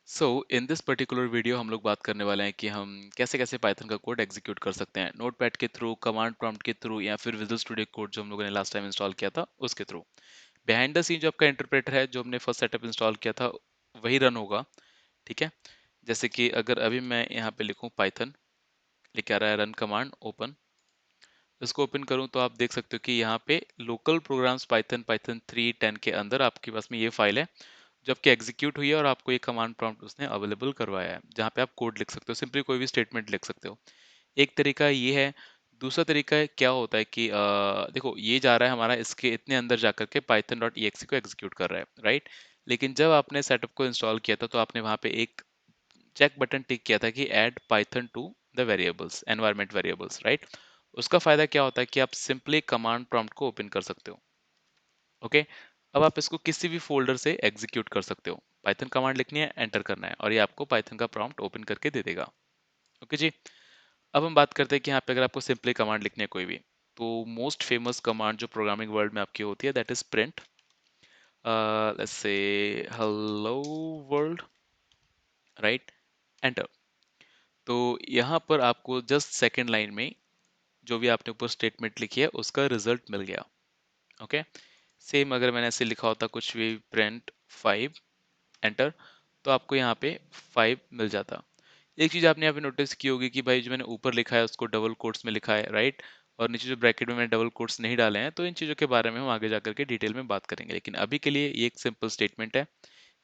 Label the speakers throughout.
Speaker 1: So in this particular video हम लोग बात करने वाले हैं कि हम कैसे कैसे पाइथन का कोड एग्जीक्यूट कर सकते हैं नोटपैड के थ्रू, कमांड प्रॉम्प्ट के थ्रू या फिर विजुअल स्टूडियो कोड जो हम लोगों ने लास्ट टाइम इंस्टॉल किया था उसके थ्रू। बिहाइंड द सीन जो आपका इंटरप्रेटर है जो हमने फर्स्ट सेटअप इंस्टॉल किया था वही रन होगा। ठीक है। जैसे कि अगर अभी मैं यहाँ पे लिखूँ पाइथन, लिख आ रहा है रन कमांड ओपन। इसको ओपन करूँ तो आप देख सकते हो कि यहाँ पे लोकल प्रोग्राम्स पाइथन पाइथन 3.10 के अंदर आपके पास में ये फाइल है जो आपकी एग्जीक्यूट हुई है और आपको ये कमांड प्रॉम्प्ट उसने अवेलेबल करवाया है जहाँ पे आप कोड लिख सकते हो, सिंपली कोई भी स्टेटमेंट लिख सकते हो। एक तरीका ये है। दूसरा तरीका है क्या होता है कि देखो ये जा रहा है हमारा इसके इतने अंदर जाकर के पाइथन डॉट ई को एग्जीक्यूट कर रहा है, राइट। लेकिन जब आपने सेटअप को इंस्टॉल किया था तो आपने वहाँ पे एक चेक बटन टिक किया था कि add Python to the variables environment variables, right. उसका फायदा क्या होता है कि आप सिंपली कमांड प्रॉम्प्ट को ओपन कर सकते हो। ओके। अब आप इसको किसी भी फोल्डर से एग्जीक्यूट कर सकते हो। पाइथन कमांड लिखनी है, एंटर करना है और ये आपको पाइथन का प्रॉम्प्ट ओपन करके दे देगा। ओके जी। अब हम बात करते हैं कि यहाँ पे अगर आपको सिंपली कमांड लिखनी है कोई भी, तो मोस्ट फेमस कमांड जो प्रोग्रामिंग वर्ल्ड में आपकी होती है that is print. Let's say hello world, right, enter. तो यहाँ पर आपको जस्ट सेकेंड लाइन में जो भी आपने ऊपर स्टेटमेंट लिखी है उसका रिजल्ट मिल गया। ओके। सेम अगर मैंने ऐसे लिखा होता कुछ भी प्रिंट 5, एंटर, तो आपको यहाँ पे 5 मिल जाता। एक चीज आपने यहाँ पे नोटिस की होगी कि भाई जो मैंने ऊपर लिखा है उसको डबल कोट्स में लिखा है, राइट। और नीचे जो ब्रैकेट में मैंने डबल कोट्स नहीं डाले हैं, तो इन चीजों के बारे में हम आगे जाकर के डिटेल में बात करेंगे, लेकिन अभी के लिए ये एक सिंपल स्टेटमेंट है।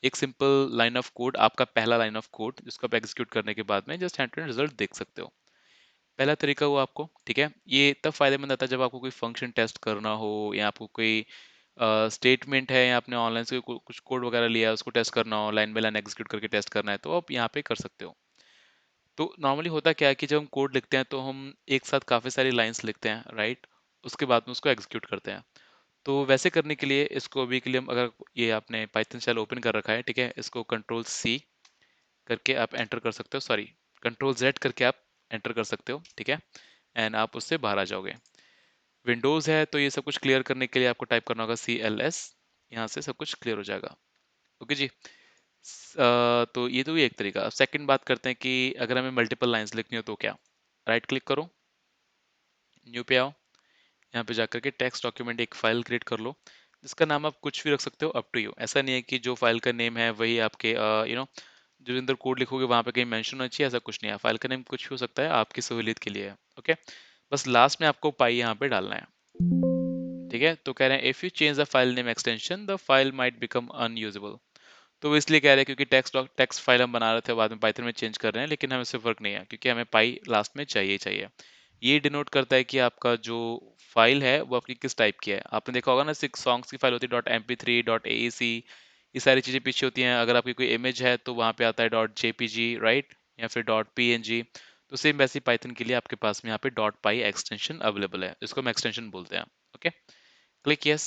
Speaker 1: एक सिंपल लाइन ऑफ कोड, आपका पहला लाइन ऑफ कोड जिसको आप एग्जीक्यूट करने के बाद में जस्ट एंटर रिजल्ट देख सकते हो। पहला तरीका हुआ आपको, ठीक है। ये तब फायदेमंद आता है जब आपको कोई फंक्शन टेस्ट करना हो या आपको कोई स्टेटमेंट है या आपने ऑनलाइन से कुछ कोड वगैरह लिया है उसको टेस्ट करना हो, लाइन बाय लाइन एग्जीक्यूट करके टेस्ट करना है, तो आप यहाँ पे कर सकते हो। तो नॉर्मली होता क्या है कि जब हम कोड लिखते हैं तो हम एक साथ काफ़ी सारी लाइंस लिखते हैं, राइट। उसके बाद में उसको एग्जीक्यूट करते हैं। तो वैसे करने के लिए इसको अभी के लिए हम, अगर ये आपने पाइथन शेल ओपन कर रखा है, ठीक है, इसको कंट्रोल सी करके आप एंटर कर सकते हो, सॉरी कंट्रोल जेड करके आप एंटर कर सकते हो, ठीक है। एंड आप उससे बाहर आ जाओगे। विंडोज़ है तो ये सब कुछ क्लियर करने के लिए आपको टाइप करना होगा CLS। यहाँ से सब कुछ क्लियर हो जाएगा। ओके जी। तो ये तो भी एक तरीका। सेकंड बात करते हैं कि अगर हमें मल्टीपल लाइंस लिखनी हो तो क्या। राइट क्लिक करो, न्यू पे आओ, यहाँ पे जाकर के टेक्स्ट डॉक्यूमेंट एक फाइल क्रिएट कर लो जिसका नाम आप कुछ भी रख सकते हो, अप टू यू। ऐसा नहीं है कि जो फाइल का नेम है वही आपके जो अंदर कोड लिखोगे वहाँ पे कहीं मेंशन होना चाहिए, ऐसा कुछ नहीं है। फाइल का नेम कुछ भी हो सकता है, आपकी सहूलियत के लिए है। ओके। बस लास्ट में आपको पाई यहाँ पे डालना है, ठीक है। तो कह रहे हैं if you change the file name extension the file might become unusable. तो वो इसलिए कह रहे हैं क्योंकि टेक्स्ट फाइल हम बना रहे थे, बाद में पाइथन में चेंज कर रहे हैं, लेकिन हमें इससे फर्क नहीं है क्योंकि हमें पाई लास्ट में चाहिए ही चाहिए। ये डिनोट करता है कि आपका जो फाइल है वो आपकी किस टाइप की है। आपने देखा होगा ना, सिक्स सॉन्ग्स की फाइल होती है .mp3 .aec, ये सारी चीज़ें पीछे होती हैं। अगर आपकी कोई इमेज है तो वहाँ पे आता है .jpg, राइट, या फिर .png। तो सेम वैसे पाइथन के लिए आपके पास में यहाँ पे .py एक्सटेंशन अवेलेबल है, इसको हम एक्सटेंशन बोलते हैं। Okay, click yes.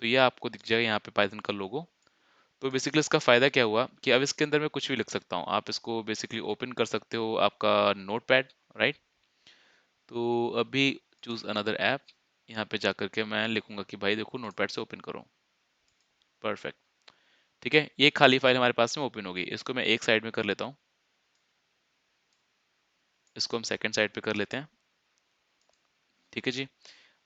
Speaker 1: तो ये आपको दिख जाएगा यहाँ पे पाइथन का लोगो। तो बेसिकली इसका फ़ायदा क्या हुआ कि अब इसके अंदर मैं कुछ भी लिख सकता हूँ। आप इसको बेसिकली ओपन कर सकते हो आपका नोटपैड, राइट। तो अभी चूज़ अनदर ऐप, यहाँ पे जाकर के मैं लिखूंगा कि भाई देखो नोटपैड से ओपन करो। परफेक्ट, ठीक है। ये खाली फाइल हमारे पास में ओपन होगी। इसको मैं एक साइड में कर लेता हूँ, इसको हम सेकंड साइड पे कर लेते हैं, ठीक है जी।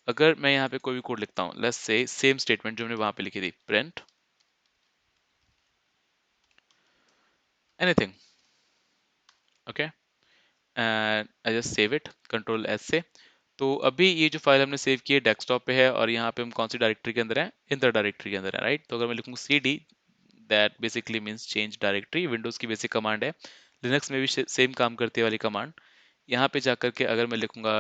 Speaker 1: अगर मैं यहाँ पे कोई भी कोड लिखता हूँ, लेट्स से सेम स्टेटमेंट जो हमने वहाँ पे लिखी थी, print anything, okay, and I just save it control S से। तो अभी ये जो फाइल हमने सेव की है डेस्कटॉप पे है और यहाँ पे हम कौन सी डायरेक्टरी के अंदर है, इंटर डायरेक्टरी के अंदर है, राइट। तो अगर मैं लिखूँ cd, that basically means change directory. Windows की बेसिक कमांड है, लिनक्स में भी सेम काम करती है वाली कमांड। यहाँ पे जाकर के अगर मैं लिखूंगा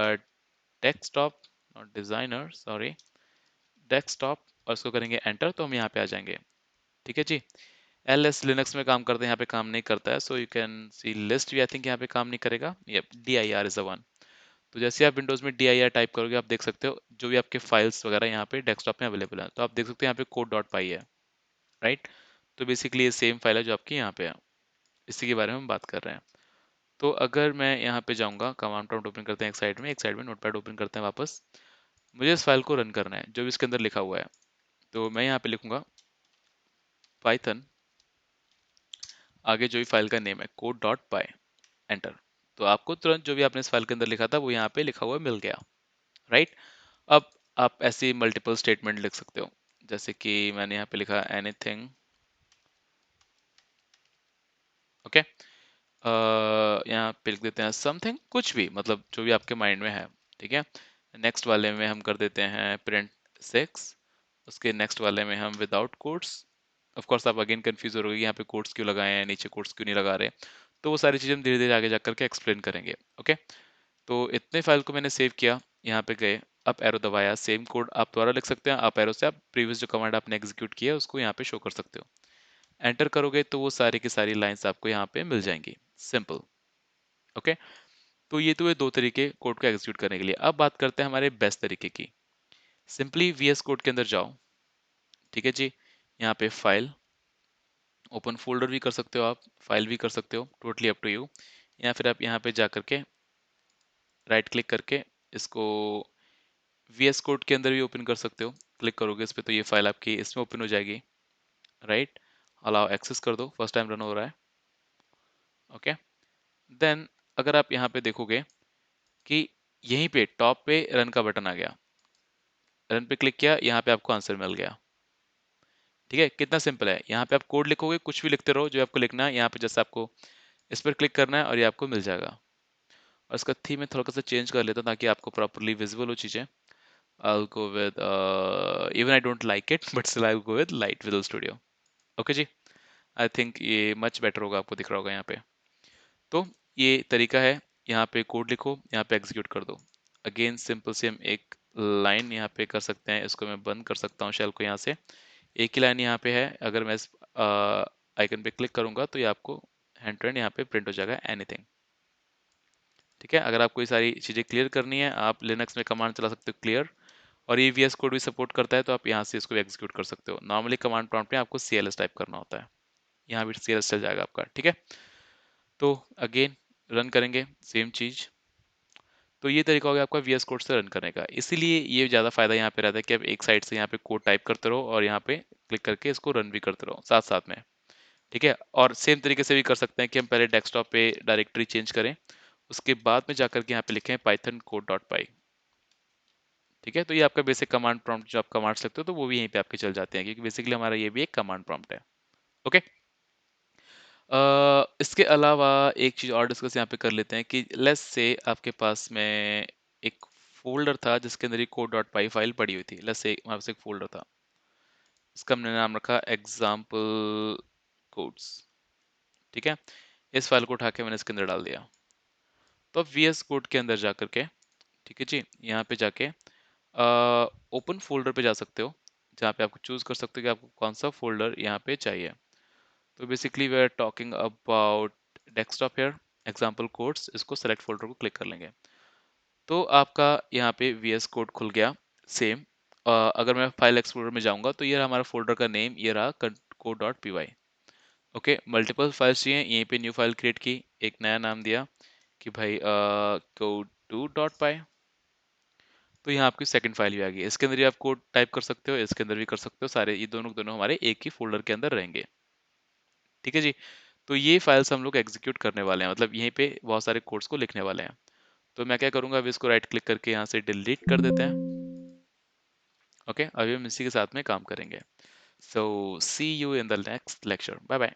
Speaker 1: desktop, not designer, sorry, desktop, और इसको करेंगे एंटर, तो हम यहाँ पे आ जाएंगे, ठीक है जी। ls लिनक्स में काम करते हैं, यहाँ पे काम नहीं करता है। So you can see list भी, आई थिंक यहाँ पे काम नहीं करेगा। Yup, dir is the one. तो जैसे आप विंडोज में dir टाइप करोगे आप देख सकते हो जो भी आपके फाइल्स वगैरह यहाँ पे डेस्कटॉप में अवेलेबल है। तो आप देख सकते हो यहाँ पे कोड डॉट पाई है, राइट। तो बेसिकली ये सेम फाइल है जो आपकी यहाँ पे है, इसी के बारे में हम बात कर रहे हैं। तो अगर मैं यहाँ पे जाऊँगा, कमांड प्रॉम्प्ट ओपन करते हैं एक साइड में नोटपैड ओपन करते हैं वापस। मुझे इस फाइल को रन करना है जो भी इसके अंदर लिखा हुआ है। तो मैं यहाँ पे लिखूंगा पाइथन आगे जो भी फाइल का नेम है कोड डॉट पाई, एंटर। तो आपको तुरंत जो भी आपने इस फाइल के अंदर लिखा था वो यहाँ पे लिखा हुआ मिल गया, राइट। अब आप ऐसे मल्टीपल स्टेटमेंट लिख सकते हो, जैसे कि मैंने यहाँ पे लिखा एनीथिंग, ओके। यहाँ पे लिख देते हैं समथिंग, कुछ भी, मतलब जो भी आपके माइंड में है, ठीक है। नेक्स्ट वाले में हम कर देते हैं प्रिंट 6, उसके नेक्स्ट वाले में हम विदाउट कोट्स। ऑफ कोर्स आप अगेन कंफ्यूज हो रहे हो कि यहाँ पे कोट्स क्यों लगाए हैं, नीचे कोट्स क्यों नहीं लगा रहे, तो वो सारी चीज़ें हम धीरे धीरे आगे जा करके एक्सप्लेन करेंगे, ओके। तो इतने फाइल को मैंने सेव किया, यहाँ पे गए, अप एरो दबाया, सेम कोड आप दोबारा लिख सकते हैं, अप एरो से आप प्रीवियस जो कमांड आपने एग्जीक्यूट किया है उसको यहाँ पे शो कर सकते हो। एंटर करोगे तो वो सारी की सारी लाइंस आपको यहाँ पे मिल जाएंगी, सिंपल, ओके। तो ये तो ये दो तरीके कोड को एग्जीक्यूट करने के लिए। अब बात करते हैं हमारे बेस्ट तरीके की। सिंपली वीएस कोड के अंदर जाओ, ठीक है जी। यहाँ पे फाइल, ओपन फोल्डर भी कर सकते हो आप, फाइल भी कर सकते हो, टोटली अप टू यू। या फिर आप यहाँ पे जा करके राइट क्लिक करके इसको वीएस कोड के अंदर भी ओपन कर सकते हो। क्लिक करोगे इस पे तो ये फाइल आपकी इसमें ओपन हो जाएगी, राइट। अलाउ एक्सेस कर दो, फर्स्ट टाइम रन हो रहा है, ओके। देन अगर आप यहाँ पे देखोगे कि यहीं पे टॉप पे रन का बटन आ गया, रन पे क्लिक किया, यहाँ पे आपको आंसर मिल गया, ठीक है। कितना सिंपल है, यहाँ पे आप कोड लिखोगे, कुछ भी लिखते रहो जो आपको लिखना है, यहाँ पे जैसे आपको इस पर क्लिक करना है और ये आपको मिल जाएगा। और इसका थीम मैं थोड़ा सा चेंज कर लेता हूँ ताकि आपको प्रॉपरली विजिबल हो चीज़ें। I'll go with even I don't like it but still I'll go with Light Visual Studio, okay ji. I think ये मच बेटर होगा, आपको दिख रहा होगा यहाँ पे। तो ये तरीका है, यहाँ पे कोड लिखो, यहाँ पे एग्जीक्यूट कर दो। अगेन सिंपल से हम एक लाइन यहाँ पे कर सकते हैं, इसको मैं बंद कर सकता हूँ शेल को यहाँ से। एक ही लाइन यहाँ पे है, अगर मैं इस आइकन पे क्लिक करूंगा तो ये आपको हैंड टू हैंड यहाँ पे प्रिंट हो जाएगा एनीथिंग, ठीक है। अगर आपको ये सारी चीज़ें क्लियर करनी है, आप लिनक्स में कमांड चला सकते हो क्लियर, और ये वीएस कोड भी सपोर्ट करता है, तो आप यहाँ से इसको एग्जीक्यूट कर सकते हो। नॉर्मली कमांड प्रॉम्प्ट में आपको सीएलएस टाइप करना होता है, यहाँ भी सीएलएस चल जाएगा आपका, ठीक है। तो अगेन रन करेंगे सेम चीज़। तो ये तरीका हो गया आपका वीएस कोड से रन करने का। इसीलिए ये ज़्यादा फायदा यहाँ पे रहता है कि आप एक साइड से यहाँ पे कोड टाइप करते रहो और यहाँ पे क्लिक करके इसको रन भी करते रहो साथ साथ में, ठीक है। और सेम तरीके से भी कर सकते हैं कि हम पहले डेस्कटॉप पे डायरेक्टरी चेंज करें, उसके बाद में जाकर के यहाँ पे लिखें पाइथन कोड डॉट पाई, ठीक है। तो ये आपका बेसिक कमांड प्रॉम्प्ट जो आप कमांड्स लिखते हो तो वो भी यहीं पे आपके चल जाते हैं, क्योंकि बेसिकली हमारा ये भी एक कमांड प्रॉम्प्ट है, ओके। इसके अलावा एक चीज़ और डिस्कस यहाँ पे कर लेते हैं कि लेट्स से आपके पास में एक फोल्डर था जिसके अंदर ये कोड डॉट पाई फाइल पड़ी हुई थी। लेट्स से हमारे पास एक फोल्डर था, इसका हमने नाम रखा एग्जाम्पल कोड्स, ठीक है। इस फाइल को उठा के मैंने इसके अंदर डाल दिया। तो अब वीएस कोड के अंदर जा करके, ठीक है जी, यहाँ पे जाके ओपन फोल्डर पे जा सकते हो, जहाँ पे आपको चूज कर सकते हो कि आपको कौन सा फोल्डर यहाँ पे चाहिए। तो basically we are talking about desktop here, example codes, इसको सेलेक्ट फोल्डर को क्लिक कर लेंगे तो आपका यहाँ पे वीएस कोड खुल गया। सेम अगर मैं फाइल एक्सप्लोरर में जाऊंगा तो ये रहा हमारा फोल्डर का नेम, ये रहा code dot P Y, okay. Multiple files चाहिए, यहीं पे न्यू फाइल क्रिएट की, एक नया नाम दिया कि भाई कोड टू डॉट पाई। तो यहाँ आपकी सेकंड फाइल भी आ गई, इसके अंदर भी आप कोड टाइप कर सकते हो, इसके अंदर भी कर सकते हो, सारे ये दोनों दोनों हमारे एक ही फोल्डर के अंदर रहेंगे, ठीक है जी। तो ये फाइल्स हम लोग एग्जीक्यूट करने वाले हैं, मतलब यहीं पे बहुत सारे कोड्स को लिखने वाले हैं। तो मैं क्या करूंगा, अभी इसको राइट क्लिक करके यहाँ से डिलीट कर देते हैं, ओके। अभी हम इसी के साथ में काम करेंगे। So see you in the next lecture, bye bye.